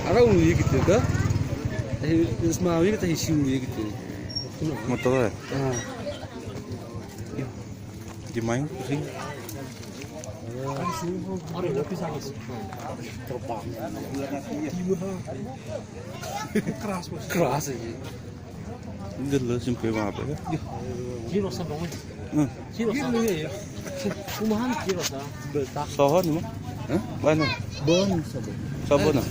Ada ulu gitu kan? Ismawi kita isi ulu gitu. Motor ya? Dimain pusing. Orang lebih sakit. Terbang. Keras bos. Keras aja. Jelas sampai apa ya? Kilo sama dong. Kilo sama ya. Kumahan kilo sama. Betak. Sohon mah? Hah? Mana? Bon sabun. Sabun ah?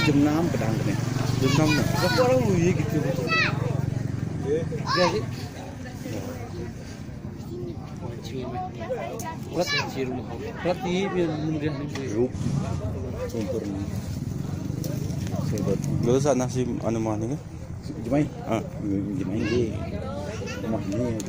Jam 6 pedang kan. Jam 6 nah. Berapa orang lu gitu betul. Jadi Plat ciru mau. Plat di kemudian grup sumber sebut. Lalu sana si anu mana ni? Jemai. Ah, Jemai di rumah ini.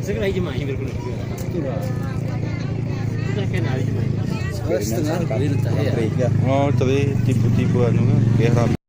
Sekarang aja main berkulit juga. Kita kan hari main. Setengah kali letak ya. oh, tapi tipe-tipe anu kan, kayak